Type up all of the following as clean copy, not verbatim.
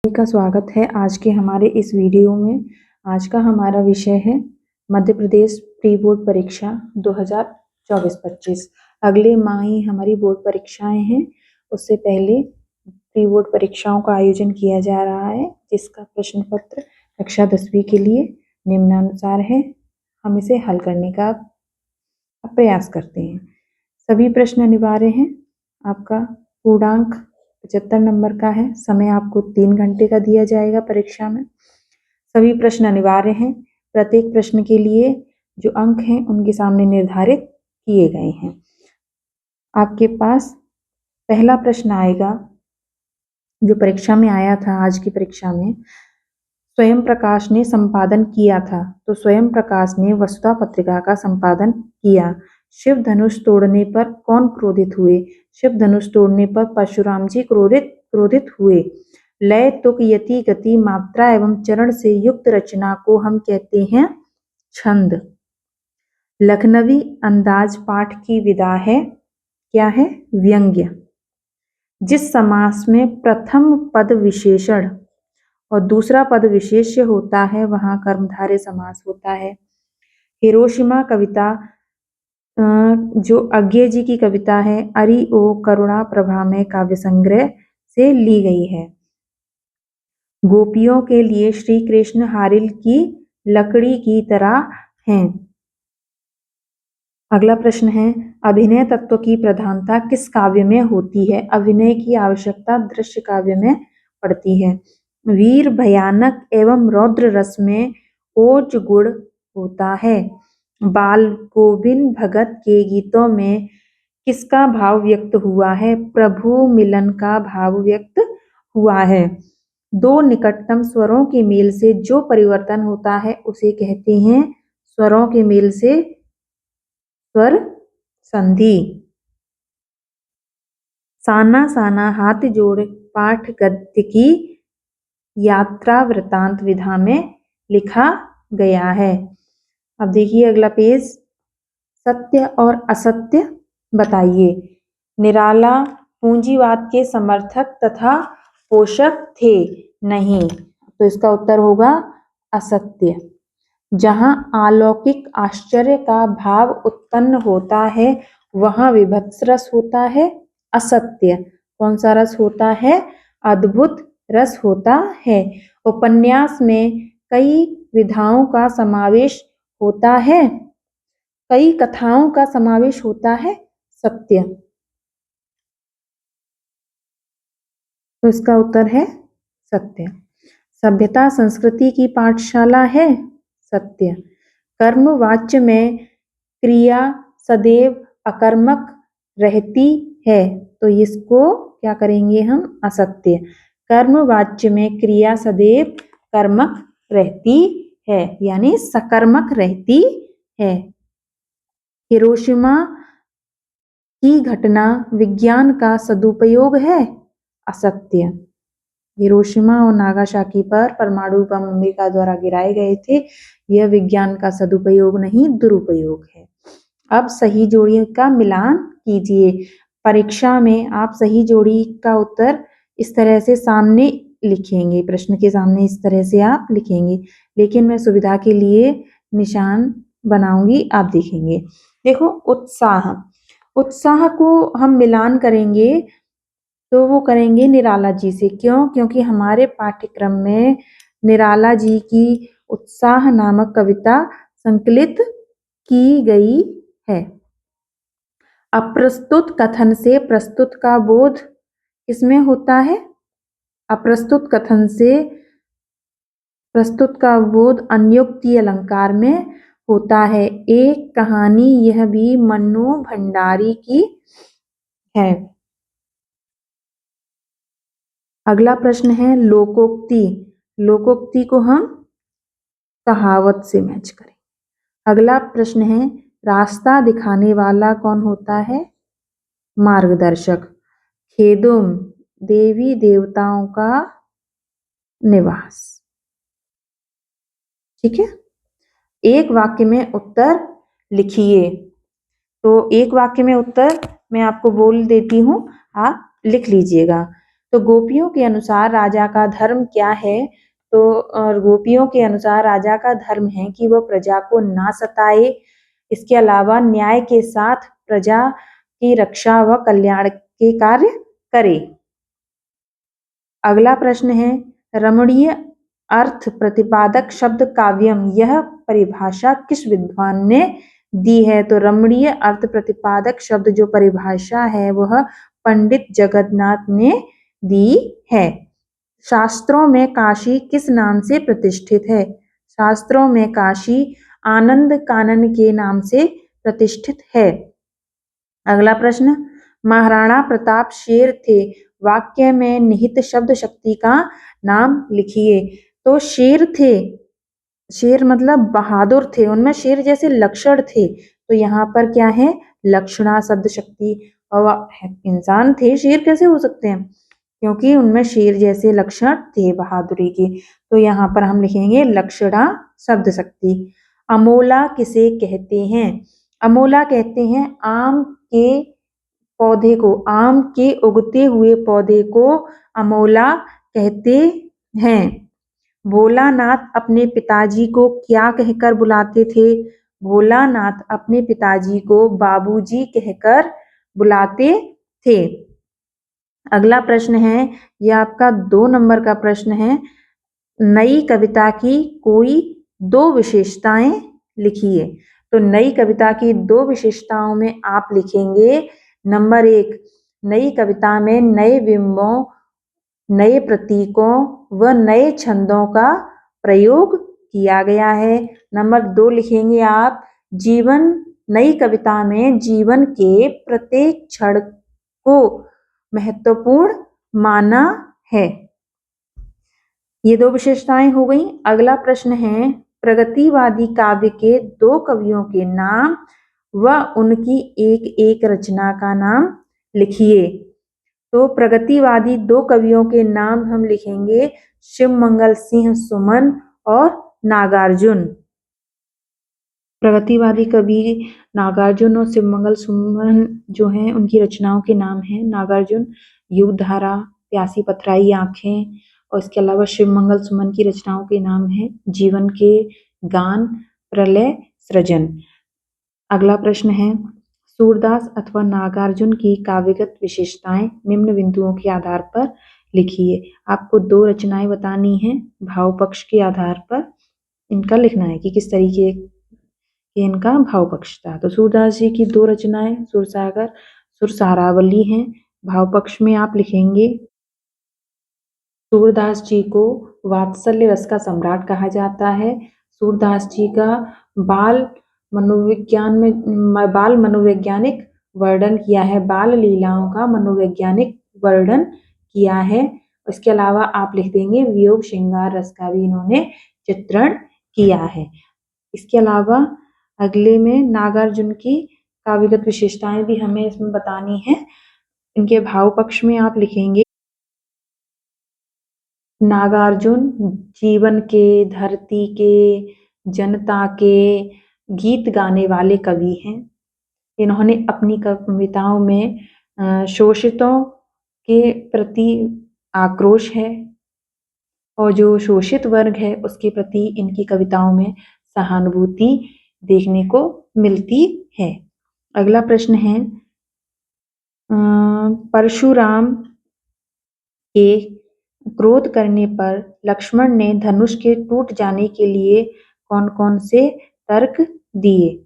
सभी का स्वागत है आज के हमारे इस वीडियो में। आज का हमारा विषय है मध्य प्रदेश प्री बोर्ड परीक्षा 2024-25। अगले माह ही हमारी बोर्ड परीक्षाएं हैं। उससे पहले प्री बोर्ड परीक्षाओं का आयोजन किया जा रहा है, जिसका प्रश्न पत्र कक्षा 10वीं के लिए निम्नानुसार है। हम इसे हल करने का प्रयास करते हैं। सभी प्रश्न अनिवार्य हैं। आपका पूर्णांक 75 नंबर का है। समय आपको 3 घंटे का दिया जाएगा परीक्षा में। सभी प्रश्न अनिवार्य हैं। प्रत्येक प्रश्न के लिए जो अंक हैं उनके सामने निर्धारित किए गए हैं। आपके पास पहला प्रश्न आएगा जो परीक्षा में आया था। आज की परीक्षा में स्वयं प्रकाश ने संपादन किया था, तो स्वयं प्रकाश ने वसुधा पत्रिका का संपादन किया। शिव धनुष तोड़ने पर कौन क्रोधित हुए? शिव धनुष तोड़ने पर परशुराम जी क्रोधित हुए। लय, तुक, यति, गति, मात्रा एवं चरण से युक्त रचना को हम कहते हैं छंद। लखनवी अंदाज पाठ की विधा है, क्या है? व्यंग्य। जिस समास में प्रथम पद विशेषण और दूसरा पद विशेष्य होता है वहां कर्मधारय समास होता है। हिरोशिमा कविता जो अज्ञे जी की कविता है, अरि ओ करुणा प्रभा में काव्य संग्रह से ली गई है। गोपियों के लिए श्री कृष्ण हारिल की लकड़ी की तरह हैं। अगला प्रश्न है, अभिनय तत्व की प्रधानता किस काव्य में होती है? अभिनय की आवश्यकता दृश्य काव्य में पड़ती है। वीर भयानक एवं रौद्र रस में ओज गुण होता है। बाल गोविंद भगत के गीतों में किसका भाव व्यक्त हुआ है? प्रभु मिलन का भाव व्यक्त हुआ है। दो निकटतम स्वरों के मेल से जो परिवर्तन होता है उसे कहते हैं स्वरों के मेल से स्वर संधि। साना साना हाथ जोड़ पाठ गद्य की यात्रा वृतांत विधा में लिखा गया है। अब देखिए अगला पेज, सत्य और असत्य बताइए। निराला पूंजीवाद के समर्थक तथा पोषक थे, नहीं, तो इसका उत्तर होगा असत्य। जहां अलौकिक आश्चर्य का भाव उत्पन्न होता है वहां विभत्स रस होता है असत्य। कौन सा रस होता है? अद्भुत रस होता है। उपन्यास में कई विधाओं का समावेश होता है, कई कथाओं का समावेश होता है सत्य। तो इसका उत्तर है सत्य। सभ्यता संस्कृति की पाठशाला है, सत्य। कर्म वाच्य में क्रिया सदैव अकर्मक रहती है, तो इसको क्या करेंगे हम? असत्य। कर्म वाच्य में क्रिया सदैव कर्मक रहती है, यानी सकर्मक रहती है। हिरोशिमा की घटना विज्ञान का सदुपयोग है, असत्य। हिरोशिमा और नागासाकी पर परमाणु बम अमेरिका द्वारा गिराए गए थे, यह विज्ञान का सदुपयोग नहीं दुरुपयोग है। अब सही जोड़ी का मिलान कीजिए। परीक्षा में आप सही जोड़ी का उत्तर इस तरह से सामने लिखेंगे, प्रश्न के सामने इस तरह से आप लिखेंगे, लेकिन मैं सुविधा के लिए निशान बनाऊंगी, आप देखेंगे। देखो, उत्साह, उत्साह को हम मिलान करेंगे तो वो करेंगे निराला जी से। क्यों? क्योंकि हमारे पाठ्यक्रम में निराला जी की उत्साह नामक कविता संकलित की गई है। अप्रस्तुत कथन से प्रस्तुत का बोध किसमें होता है? अप्रस्तुत कथन से प्रस्तुत का बोध अन्योक्ति अलंकार में होता है। एक कहानी यह भी मन्नू भंडारी की है। अगला प्रश्न है लोकोक्ति। लोकोक्ति को हम कहावत से मैच करें। अगला प्रश्न है रास्ता दिखाने वाला कौन होता है? मार्गदर्शक। खेदुम, देवी देवताओं का निवास। ठीक है, एक वाक्य में उत्तर लिखिए। तो एक वाक्य में उत्तर मैं आपको बोल देती हूँ, आप लिख लीजिएगा। तो गोपियों के अनुसार राजा का धर्म क्या है? तो गोपियों के अनुसार राजा का धर्म है कि वह प्रजा को ना सताए, इसके अलावा न्याय के साथ प्रजा की रक्षा व कल्याण के कार्य करे। अगला प्रश्न है, रमणीय अर्थ प्रतिपादक शब्द काव्यम, यह परिभाषा किस विद्वान ने दी है? तो रमणीय अर्थ प्रतिपादक शब्द जो परिभाषा है वह पंडित जगन्नाथ ने दी है। शास्त्रों में काशी किस नाम से प्रतिष्ठित है? शास्त्रों में काशी आनंद कानन के नाम से प्रतिष्ठित है। अगला प्रश्न, महाराणा प्रताप शेर थे, वाक्य में निहित शब्द शक्ति का नाम लिखिए। तो शेर थे, शेर मतलब बहादुर थे, उनमें शेर जैसे लक्षण थे, तो यहाँ पर क्या है? लक्षणा शब्द शक्ति। और इंसान थे, शेर कैसे हो सकते हैं? क्योंकि उनमें शेर जैसे लक्षण थे बहादुरी के, तो यहाँ पर हम लिखेंगे लक्षणा शब्द शक्ति। अमोला किसे कहते हैं? अमोला कहते हैं आम के पौधे को, आम के उगते हुए पौधे को अमोला कहते हैं। भोलानाथ अपने पिताजी को क्या कहकर बुलाते थे? भोलानाथ अपने पिताजी को बाबूजी कहकर बुलाते थे। अगला प्रश्न है, यह आपका 2 नंबर का प्रश्न है, नई कविता की कोई 2 विशेषताएं लिखिए। तो नई कविता की 2 विशेषताओं में आप लिखेंगे, नंबर 1, नई कविता में नए बिंबों, नए प्रतीकों व नए छंदों का प्रयोग किया गया है। नंबर 2 लिखेंगे आप, जीवन, नई कविता में जीवन के प्रत्येक क्षण को महत्वपूर्ण माना है। ये 2 विशेषताएं हो गई। अगला प्रश्न है, प्रगतिवादी काव्य के 2 कवियों के नाम व उनकी एक एक रचना का नाम लिखिए। तो प्रगतिवादी 2 कवियों के नाम हम लिखेंगे, शिवमंगल सिंह सुमन और नागार्जुन। प्रगतिवादी कवि नागार्जुन और शिवमंगल सुमन जो हैं, उनकी रचनाओं के नाम हैं, नागार्जुन युगधारा, प्यासी पथराई आंखें, और इसके अलावा शिवमंगल सुमन की रचनाओं के नाम हैं जीवन के गान, प्रलय, सृजन। अगला प्रश्न है, सूरदास अथवा नागार्जुन की काव्यगत विशेषताएं निम्न बिंदुओं के आधार पर लिखिए। आपको 2 रचनाएं बतानी हैं, भाव पक्ष के आधार पर इनका लिखना है कि किस तरीके के इनका भाव पक्ष था। तो सूरदास जी की 2 रचनाएं सुरसागर, सुरसारावली हैं। भाव पक्ष में आप लिखेंगे, सूरदास जी को वात्सल्य रस का सम्राट कहा जाता है। सूरदास जी का बाल मनोवैज्ञानिक वर्णन किया है, बाल लीलाओं का मनोवैज्ञानिक वर्णन किया है। इसके अलावा आप लिख देंगे वियोग श्रृंगार रस का भी इन्होंने चित्रण किया है। इसके अलावा अगले में नागार्जुन की काव्यगत विशेषताएं भी हमें इसमें बतानी है। इनके भाव पक्ष में आप लिखेंगे, नागार्जुन जीवन के, धरती के, जनता के गीत गाने वाले कवि हैं। इन्होंने अपनी कविताओं में शोषितों के प्रति आक्रोश है और जो शोषित वर्ग है उसके प्रति इनकी कविताओं में सहानुभूति देखने को मिलती है। अगला प्रश्न है, परशुराम के क्रोध करने पर लक्ष्मण ने धनुष के टूट जाने के लिए कौन कौन से तर्क दिए?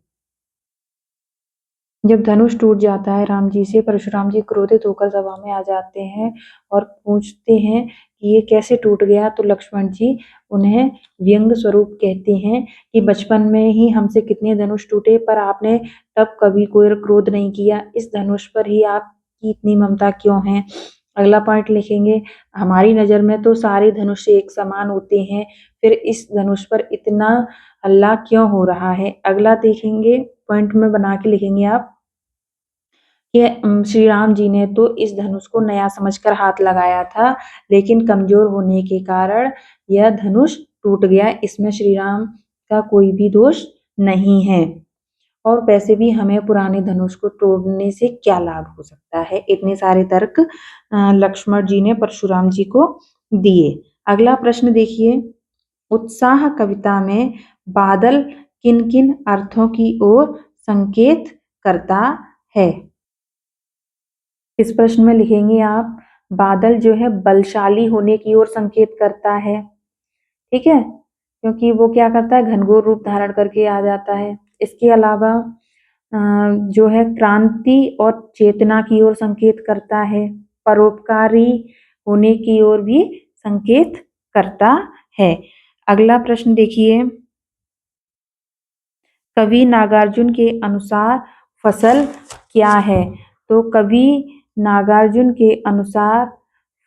जब धनुष टूट जाता है राम जी से, परशुराम जी क्रोधित होकर सभा में आ जाते हैं और पूछते हैं कि ये कैसे टूट गया। तो लक्ष्मण जी उन्हें व्यंग स्वरूप कहते हैं कि बचपन में ही हमसे कितने धनुष टूटे, पर आपने तब कभी कोई क्रोध नहीं किया, इस धनुष पर ही आपकी इतनी ममता क्यों है? अगला पॉइंट लिखेंगे, हमारी नजर में तो सारे धनुष एक समान होते हैं, फिर इस धनुष पर इतना हल्ला क्यों हो रहा है? अगला देखेंगे, पॉइंट में बना के लिखेंगे आप कि श्री राम जी ने तो इस धनुष को नया समझकर हाथ लगाया था, लेकिन कमजोर होने के कारण यह धनुष टूट गया, इसमें श्री राम का कोई भी दोष नहीं है। और वैसे भी हमें पुराने धनुष को तोड़ने से क्या लाभ हो सकता है। इतने सारे तर्क लक्ष्मण जी ने परशुराम जी को दिए। अगला प्रश्न देखिए, उत्साह कविता में बादल किन किन अर्थों की ओर संकेत करता है। इस प्रश्न में लिखेंगे आप, बादल जो है बलशाली होने की ओर संकेत करता है, ठीक है, क्योंकि वो क्या करता है, घनघोर रूप धारण करके आ जाता है। इसके अलावा जो है क्रांति और चेतना की ओर संकेत करता है, परोपकारी होने की ओर भी संकेत करता है। अगला प्रश्न देखिए, कवि नागार्जुन के अनुसार फसल क्या है। तो कवि नागार्जुन के अनुसार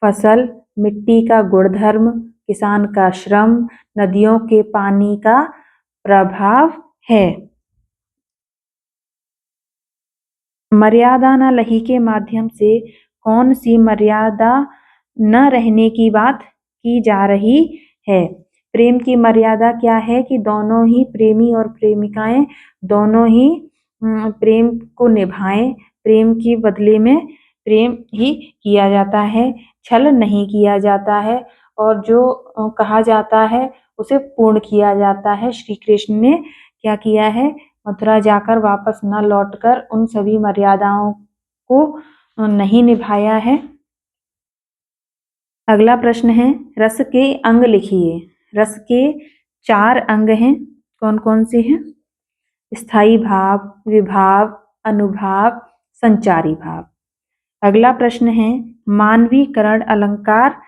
फसल मिट्टी का गुणधर्म, किसान का श्रम, नदियों के पानी का प्रभाव है। मर्यादा न लही के माध्यम से कौन सी मर्यादा न रहने की बात की जा रही है। प्रेम की मर्यादा क्या है कि दोनों ही प्रेमी और प्रेमिकाएं दोनों ही प्रेम को निभाएं, प्रेम के बदले में प्रेम ही किया जाता है, छल नहीं किया जाता है, और जो कहा जाता है उसे पूर्ण किया जाता है। श्री कृष्ण ने क्या किया है, मथुरा जाकर वापस न लौटकर उन सभी मर्यादाओं को नहीं निभाया है। अगला प्रश्न है, रस के अंग लिखिए। रस के 4 अंग हैं, कौन कौन से हैं। स्थायी भाव, विभाव, अनुभाव, संचारी भाव। अगला प्रश्न है, मानवीकरण अलंकार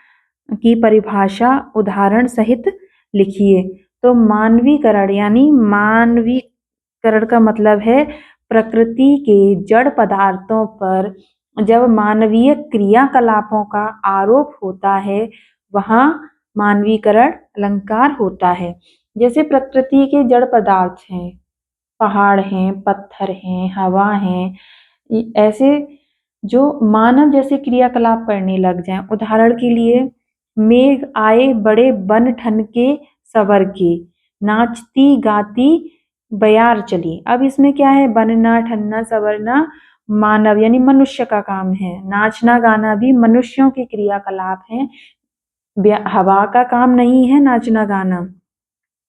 की परिभाषा उदाहरण सहित लिखिए। तो मानवीकरण यानी मानवीकरण का मतलब है प्रकृति के जड़ पदार्थों पर जब मानवीय क्रियाकलापों का आरोप होता है वहां मानवीकरण अलंकार होता है। जैसे प्रकृति के जड़ पदार्थ हैं, पहाड़ हैं, पत्थर हैं, हवा है, ऐसे जो मानव जैसे क्रियाकलाप करने लग जाएं। उदाहरण के लिए, मेघ आए बड़े बन ठन के सवर के, नाचती गाती बयार चली। अब इसमें क्या है, बनना ठनना सवरना मानव यानी मनुष्य का काम है, नाचना गाना भी मनुष्यों के क्रियाकलाप हैं। हवा का काम नहीं है नाचना गाना,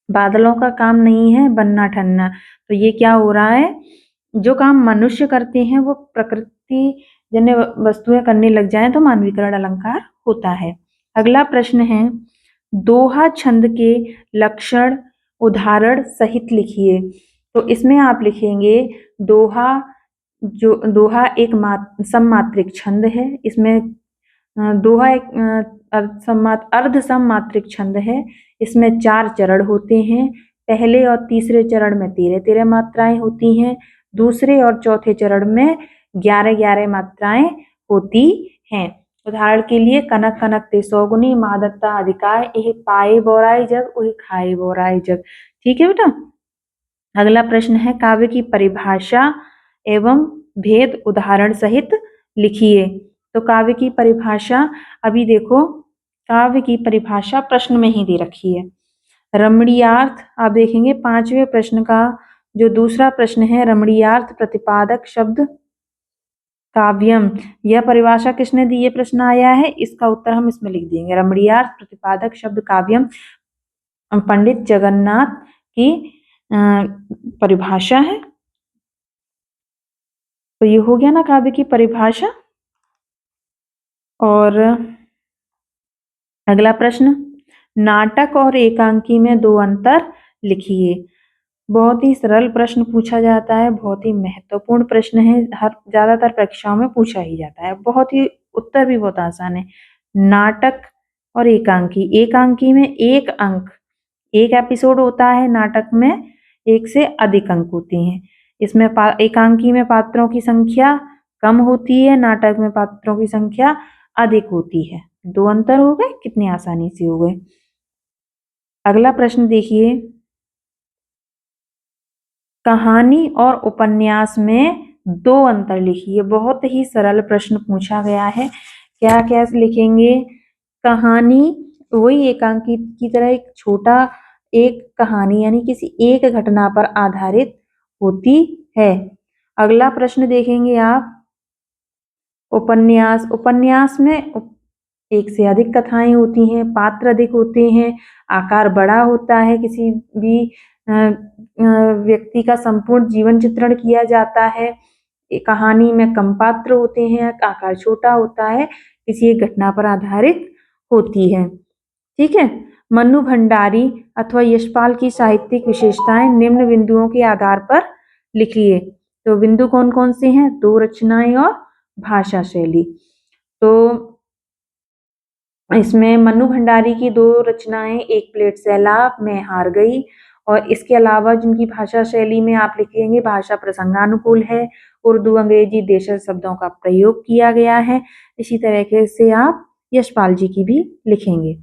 बादलों का काम नहीं है बनना ठनना। तो ये क्या हो रहा है, जो काम मनुष्य करते हैं वो प्रकृति जन्य वस्तुएं करने लग जाएं तो मानवीकरण अलंकार होता है। अगला प्रश्न है, दोहा छंद के लक्षण उदाहरण सहित लिखिए। तो इसमें आप लिखेंगे, दोहा एक सममात्रिक छंद है। इसमें दोहा एक अर्ध सममात्रिक छंद है। इसमें 4 चरण होते हैं। पहले और तीसरे चरण में 13-13 मात्राएं होती हैं, दूसरे और चौथे चरण में 11-11 मात्राएं होती हैं। उदाहरण के लिए, कनक कनक ते सौगुनी, मादकता अधिकाय, एह पाए बोराई जग, उह खाए बोराई जग। ठीक है बेटा। अगला प्रश्न है, काव्य की परिभाषा एवं भेद उदाहरण सहित लिखिए। तो काव्य की परिभाषा, अभी देखो काव्य की परिभाषा प्रश्न में ही दे रखी है। रमणीयार्थ आप देखेंगे 5वें प्रश्न का जो दूसरा प्रश्न है, रमणीयार्थ प्रतिपादक शब्द काव्यम, यह परिभाषा किसने दी, ये प्रश्न आया है, इसका उत्तर हम इसमें लिख देंगे। रमणीयार्थ प्रतिपादक शब्द काव्यम पंडित जगन्नाथ की परिभाषा है। तो ये हो गया ना काव्य की परिभाषा। और अगला प्रश्न, नाटक और एकांकी में 2 अंतर लिखिए। बहुत ही सरल प्रश्न पूछा जाता है, बहुत ही महत्वपूर्ण प्रश्न है, हर ज्यादातर परीक्षाओं में पूछा ही जाता है, बहुत ही उत्तर भी बहुत आसान है। नाटक और एकांकी, एकांकी में 1 अंक, 1 एपिसोड होता है, नाटक में 1 से अधिक अंक होते हैं। इसमें एकांकी में पात्रों की संख्या कम होती है, नाटक में पात्रों की संख्या अधिक होती है। 2 अंतर हो गए, कितनी आसानी से हो गए। अगला प्रश्न देखिए, कहानी और उपन्यास में 2 अंतर लिखिए। बहुत ही सरल प्रश्न पूछा गया है। क्या क्या लिखेंगे, कहानी वही एकांकी की तरह एक छोटा एक कहानी यानी किसी एक घटना पर आधारित होती है। अगला प्रश्न देखेंगे आप, उपन्यास। उपन्यास में एक से अधिक कथाएं होती हैं, पात्र अधिक होते हैं, आकार बड़ा होता है, किसी भी व्यक्ति का संपूर्ण जीवन चित्रण किया जाता है। कहानी में कम पात्र होते हैं, आकार छोटा होता है, किसी एक घटना पर आधारित होती है। ठीक है। मन्नू भंडारी अथवा यशपाल की साहित्यिक विशेषताएं निम्न बिंदुओं के आधार पर लिखिए। तो बिंदु कौन कौन से हैं? दो रचनाएं और भाषा शैली। तो इसमें मन्नू भंडारी की दो रचनाएं, एक प्लेट सैलाब, मैं हार गई, और इसके अलावा जिनकी भाषा शैली में आप लिखेंगे, भाषा प्रसंगानुकूल है, उर्दू अंग्रेजी देशज शब्दों का प्रयोग किया गया है। इसी तरीके से आप यशपाल जी की भी लिखेंगे।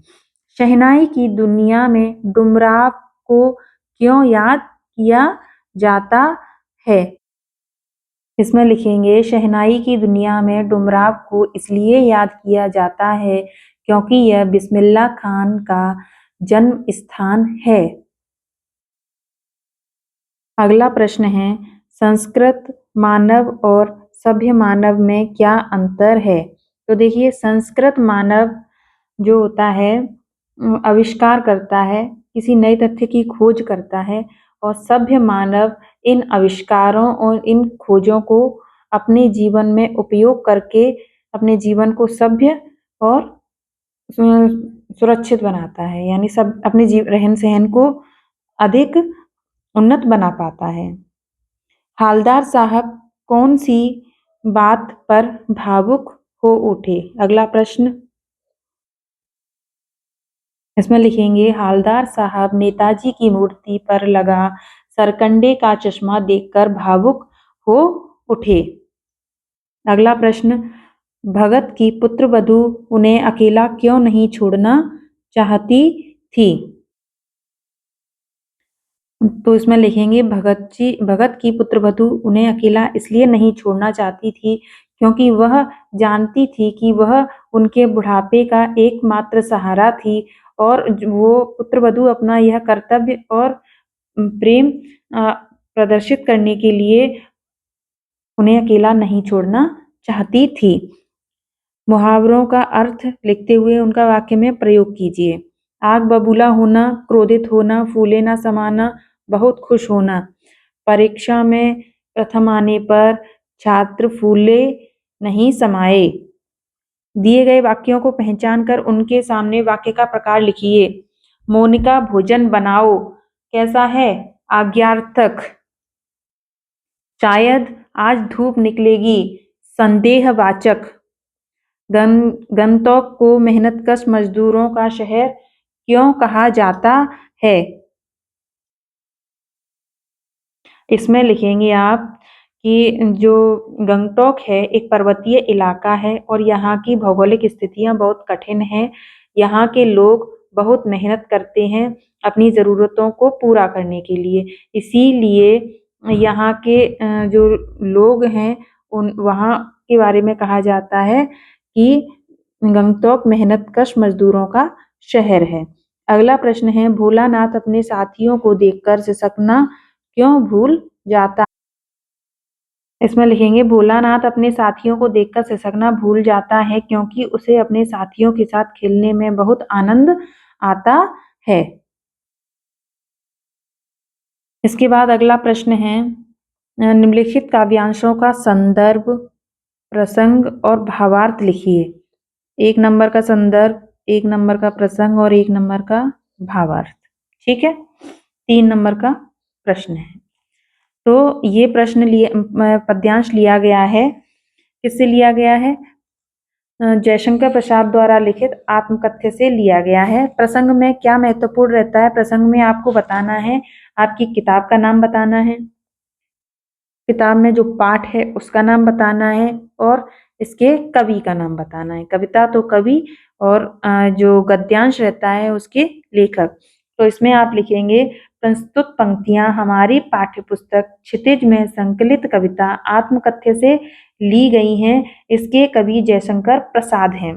शहनाई की दुनिया में डुमराव को क्यों याद किया जाता है? इसमें लिखेंगे, शहनाई की दुनिया में डुमराव को इसलिए याद किया जाता है क्योंकि यह बिस्मिल्लाह खान का जन्म स्थान है। अगला प्रश्न है, संस्कृत मानव और सभ्य मानव में क्या अंतर है? तो देखिए, संस्कृत मानव जो होता है आविष्कार करता है, किसी नए तथ्य की खोज करता है, और सभ्य मानव इन आविष्कारों और इन खोजों को अपने जीवन में उपयोग करके अपने जीवन को सभ्य और सुरक्षित बनाता है, यानी सब अपने रहन सहन को अधिक उन्नत बना पाता है। हालदार साहब कौन सी बात पर भावुक हो उठे? अगला प्रश्न, इसमें लिखेंगे, हालदार साहब नेताजी की मूर्ति पर लगा सरकंडे का चश्मा देखकर भावुक हो उठे। अगला प्रश्न, भगत की पुत्रवधू उन्हें अकेला क्यों नहीं छोड़ना चाहती थी? तो इसमें लिखेंगे, भगत की पुत्रवधू उन्हें अकेला इसलिए नहीं छोड़ना चाहती थी क्योंकि वह जानती थी कि वह उनके बुढ़ापे का एकमात्र सहारा थी, और वो पुत्रवधू अपना यह कर्तव्य और प्रेम प्रदर्शित करने के लिए उन्हें अकेला नहीं छोड़ना चाहती थी। मुहावरों का अर्थ लिखते हुए उनका वाक्य में प्रयोग कीजिए। आग बबूला होना, क्रोधित होना, फूले ना समाना, बहुत खुश होना। परीक्षा में प्रथम आने पर छात्र फूले नहीं समाये। दिए गए वाक्यों को पहचान कर उनके सामने वाक्य का प्रकार लिखिए। मोनिका भोजन बनाओ, कैसा है? आज्ञार्थक। शायद आज धूप निकलेगी, संदेहवाचक। गंगटोक को मेहनतकश मजदूरों का शहर क्यों कहा जाता है? इसमें लिखेंगे आप कि जो गंगटोक है एक पर्वतीय इलाका है और यहाँ की भौगोलिक स्थितियाँ बहुत कठिन हैं। यहाँ के लोग बहुत मेहनत करते हैं अपनी ज़रूरतों को पूरा करने के लिए, इसीलिए यहाँ के जो लोग हैं उन वहाँ के बारे में कहा जाता है कि गंगटोक मेहनतकश मजदूरों का शहर है। अगला प्रश्न है, भोलानाथ अपने साथियों को देखकर सिसकना क्यों भूल जाता? इसमें लिखेंगे, भोलानाथ अपने साथियों को देखकर सिसकना भूल जाता है क्योंकि उसे अपने साथियों के साथ खेलने में बहुत आनंद आता है। इसके बाद अगला प्रश्न है, निम्नलिखित काव्यांशों का संदर्भ, प्रसंग और भावार्थ लिखिए। 1 नंबर का संदर्भ, 1 नंबर का प्रसंग और 1 नंबर का भावार्थ। ठीक है, 3 नंबर का प्रश्न है। तो ये प्रश्न पद्यांश लिया गया है, किससे लिया गया है? जयशंकर प्रसाद द्वारा लिखित आत्मकथ्य से लिया गया है। प्रसंग में क्या महत्वपूर्ण रहता है? प्रसंग में आपको बताना है, आपकी किताब का नाम बताना है, किताब में जो पाठ है उसका नाम बताना है, और इसके कवि का नाम बताना है। कविता तो कवि, और जो गद्यांश रहता है उसके लेखक। तो इसमें आप लिखेंगे, प्रस्तुत पंक्तियां हमारी पाठ्य पुस्तक क्षितिज में संकलित कविता आत्मकथ्य से ली गई हैं। इसके कवि जयशंकर प्रसाद हैं।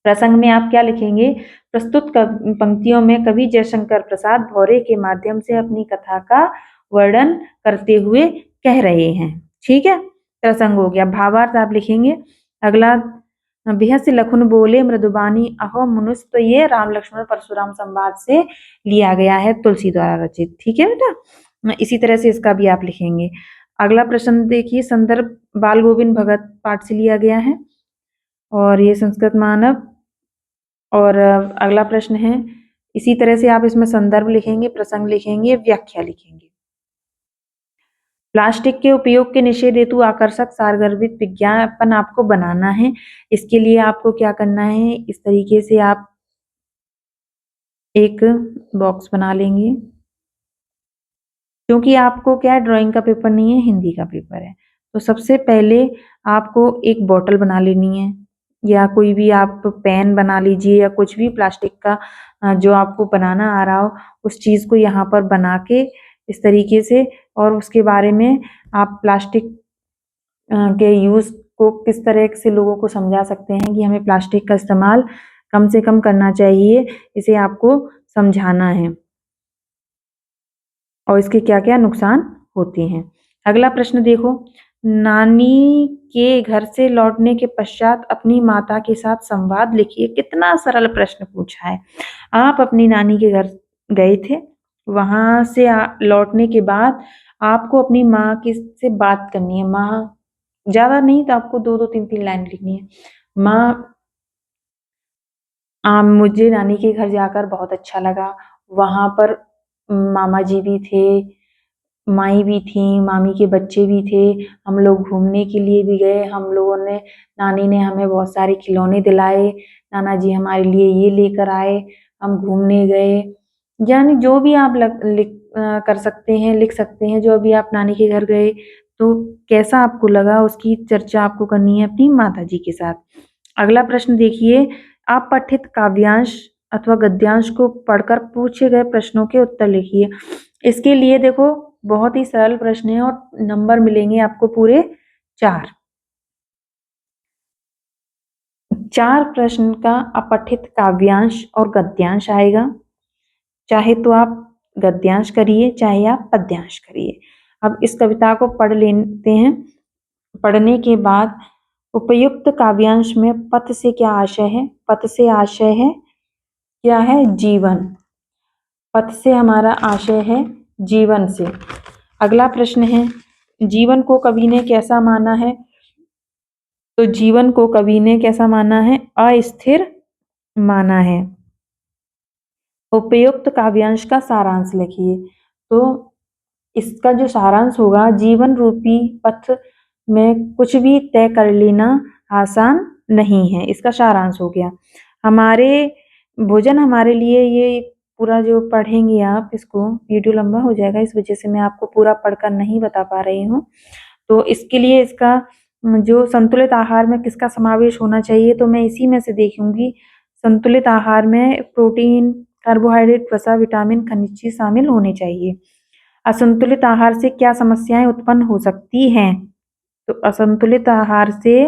प्रसंग में आप क्या लिखेंगे? प्रस्तुत पंक्तियों में कवि जयशंकर प्रसाद भौरे के माध्यम से अपनी कथा का वर्णन करते हुए कह रहे हैं। ठीक है, प्रसंग हो गया। भावार्थ आप लिखेंगे। अगला, बेहद से लखुन बोले मृदुबानी अहो मनुष्य, तो ये राम लक्ष्मण परशुराम संवाद से लिया गया है, तुलसी द्वारा रचित। ठीक है बेटा, इसी तरह से इसका भी आप लिखेंगे। अगला प्रश्न देखिए, संदर्भ बाल गोविंद भगत पाठ से लिया गया है और ये संस्कृत मानव। और अगला प्रश्न है, इसी तरह से आप इसमें संदर्भ लिखेंगे, प्रसंग लिखेंगे, व्याख्या लिखेंगे। प्लास्टिक के उपयोग के निषेध हेतु आकर्षक सारगर्भित विज्ञापन आपको बनाना है। इसके लिए आपको क्या करना है, इस तरीके से आप एक बॉक्स बना लेंगे। क्योंकि आपको क्या है, ड्राइंग का पेपर नहीं है, हिंदी का पेपर है, तो सबसे पहले आपको एक बोतल बना लेनी है, या कोई भी आप पेन बना लीजिए, या कुछ भी प्लास्टिक का जो आपको बनाना आ रहा हो उस चीज को यहाँ पर बना के इस तरीके से, और उसके बारे में आप प्लास्टिक के यूज को किस तरह से लोगों को समझा सकते हैं कि हमें प्लास्टिक का इस्तेमाल कम से कम करना चाहिए, इसे आपको समझाना है और इसके क्या क्या नुकसान होते हैं। अगला प्रश्न देखो, नानी के घर से लौटने के पश्चात अपनी माता के साथ संवाद लिखिए। कितना सरल प्रश्न पूछा है। आप अपनी नानी के घर गए थे, वहां से लौटने के बाद आपको अपनी माँ की से बात करनी है। माँ, ज्यादा नहीं तो आपको 2-2 3-3 लाइन लिखनी है। माँ, मुझे नानी के घर जाकर बहुत अच्छा लगा। वहां पर मामा जी भी थे, माई भी थी, मामी के बच्चे भी थे। हम लोग घूमने के लिए भी गए। हम लोगों ने, नानी ने हमें बहुत सारे खिलौने दिलाए, नाना जी हमारे लिए ये लेकर आए, हम घूमने गए। यानी जो भी आप कर सकते हैं, लिख सकते हैं, जो अभी आप नानी के घर गए तो कैसा आपको लगा, उसकी चर्चा आपको करनी है अपनी माता जी के साथ। अगला प्रश्न देखिए, आप पठित काव्यांश अथवा गद्यांश को पढ़कर पूछे गए प्रश्नों के उत्तर लिखिए। इसके लिए देखो, बहुत ही सरल प्रश्न है और नंबर मिलेंगे आपको पूरे 4। 4 प्रश्न का अपठित काव्यांश और गद्यांश आएगा। चाहे तो आप गद्यांश करिए, चाहे आप पद्यांश करिए। अब इस कविता को पढ़ लेते हैं। पढ़ने के बाद उपयुक्त काव्यांश में पथ से क्या आशय है। पथ से आशय है क्या है, जीवन। पथ से हमारा आशय है जीवन से। अगला प्रश्न है, जीवन को कवि ने कैसा माना है। तो जीवन को कवि ने कैसा माना है, अस्थिर माना है। उपयुक्त काव्यांश का सारांश लिखिए। तो इसका जो सारांश होगा, जीवन रूपी पथ में कुछ भी तय कर लेना आसान नहीं है, इसका सारांश हो गया। हमारे भोजन हमारे लिए, ये पूरा जो पढ़ेंगे आप, इसको वीडियो लंबा हो जाएगा, इस वजह से मैं आपको पूरा पढ़कर नहीं बता पा रही हूँ। तो इसके लिए इसका जो संतुलित आहार में किसका समावेश होना चाहिए, तो मैं इसी में से देखूंगी। संतुलित आहार में प्रोटीन, कार्बोहाइड्रेट, वसा, विटामिन, खनिज शामिल होने चाहिए। असंतुलित आहार से क्या समस्याएं उत्पन्न हो सकती हैं। तो असंतुलित आहार से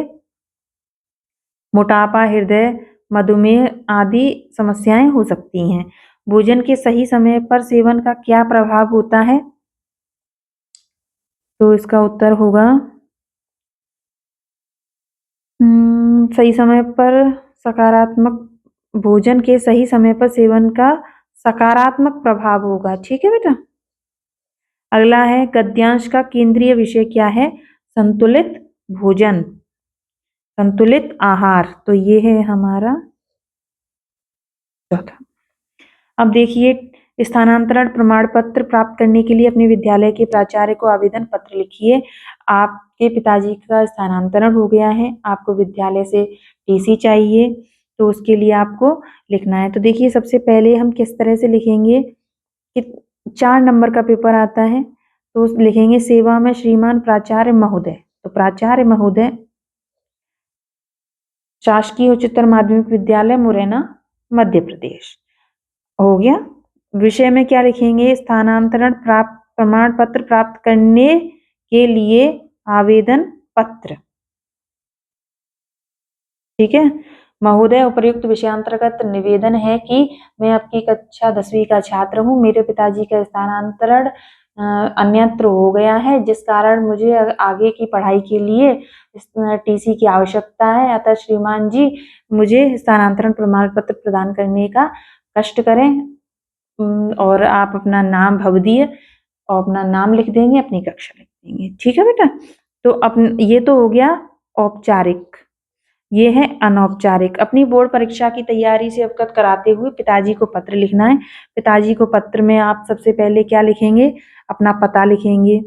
मोटापा, हृदय, मधुमेह आदि समस्याएं हो सकती हैं। भोजन के सही समय पर सेवन का क्या प्रभाव होता है। तो इसका उत्तर होगा, सही समय पर सकारात्मक, भोजन के सही समय पर सेवन का सकारात्मक प्रभाव होगा। ठीक है बेटा। अगला है, गद्यांश का केंद्रीय विषय क्या है। संतुलित भोजन, संतुलित आहार। तो ये है हमारा चौथा। अब देखिए, स्थानांतरण प्रमाण पत्र प्राप्त करने के लिए अपने विद्यालय के प्राचार्य को आवेदन पत्र लिखिए। आपके पिताजी का स्थानांतरण हो गया है, आपको विद्यालय से टीसी चाहिए, तो उसके लिए आपको लिखना है। तो देखिए, सबसे पहले हम किस तरह से लिखेंगे कि 4 नंबर का पेपर आता है, तो लिखेंगे सेवा में श्रीमान प्राचार्य महोदय। तो प्राचार्य महोदय, शासकीय उच्चतर माध्यमिक विद्यालय मुरैना, मध्य प्रदेश। हो गया। विषय में क्या लिखेंगे, स्थानांतरण प्राप्त, प्रमाण पत्र प्राप्त करने के लिए आवेदन पत्र। ठीक है। महोदय, उपर्युक्त विषयांतर्गत निवेदन है कि मैं आपकी कक्षा 10वीं का छात्र हूँ। मेरे पिताजी का स्थानांतरण अन्यत्र हो गया है, जिस कारण मुझे आगे की पढ़ाई के लिए इस टीसी की आवश्यकता है। अतः श्रीमान जी मुझे स्थानांतरण प्रमाण पत्र प्रदान करने का कष्ट करें। और आप अपना नाम भवदीय और अपना नाम लिख देंगे, अपनी कक्षा लिख देंगे। ठीक है बेटा। तो ये तो हो गया औपचारिक, ये है अनौपचारिक। अपनी बोर्ड परीक्षा की तैयारी से अवगत कराते हुए पिताजी को पत्र लिखना है। पिताजी को पत्र में आप सबसे पहले क्या लिखेंगे? अपना पता लिखेंगे,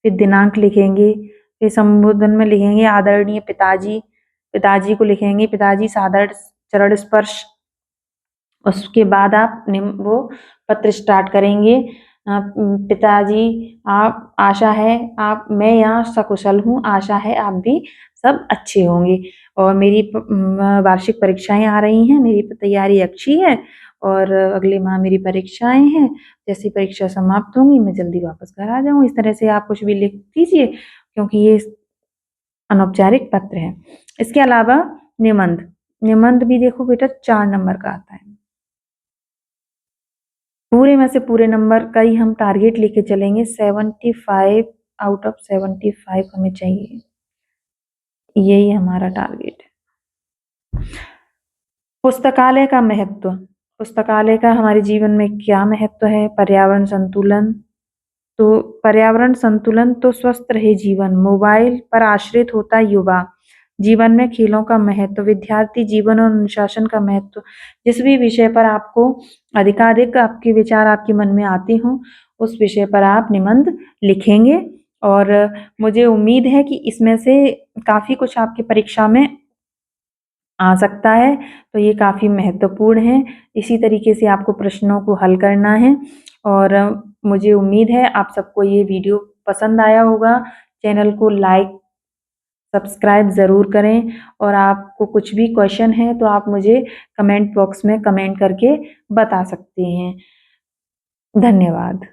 फिर दिनांक लिखेंगे, फिर संबोधन में लिखेंगे आदरणीय पिताजी। पिताजी को लिखेंगे पिताजी सादर चरण स्पर्श। उसके बाद आप वो पत्र स्टार्ट करेंगे। पिताजी आप आशा है आप मैं यहाँ सकुशल हूँ, आशा है आप भी सब अच्छे होंगे। और मेरी वार्षिक परीक्षाएं आ रही हैं, मेरी तैयारी अच्छी है और अगले माह मेरी परीक्षाएं हैं। जैसी परीक्षा समाप्त होंगी मैं जल्दी वापस घर आ जाऊँ। इस तरह से आप कुछ भी लिख दीजिए, क्योंकि ये अनौपचारिक पत्र है। इसके अलावा निबंध, निबंध भी देखो बेटा 4 नंबर का आता है। पूरे में से पूरे नंबर का ही हम टारगेट लेके चलेंगे। 75 आउट ऑफ 75 हमें चाहिए, यही हमारा टारगेट है। पुस्तकालय का महत्व, पुस्तकालय का हमारे जीवन में क्या महत्व है? पर्यावरण संतुलन, तो पर्यावरण संतुलन तो स्वस्थ रहे जीवन। मोबाइल पर आश्रित होता युवा, जीवन में खेलों का महत्व, विद्यार्थी जीवन और अनुशासन का महत्व। जिस भी विषय पर आपको अधिकाधिक आपके विचार आपके मन में आते हों, उस विषय पर आप निबंध लिखेंगे। और मुझे उम्मीद है कि इसमें से काफ़ी कुछ आपकी परीक्षा में आ सकता है, तो ये काफ़ी महत्वपूर्ण है। इसी तरीके से आपको प्रश्नों को हल करना है। और मुझे उम्मीद है आप सबको ये वीडियो पसंद आया होगा। चैनल को लाइक सब्सक्राइब ज़रूर करें। और आपको कुछ भी क्वेश्चन है तो आप मुझे कमेंट बॉक्स में कमेंट करके बता सकते हैं। धन्यवाद।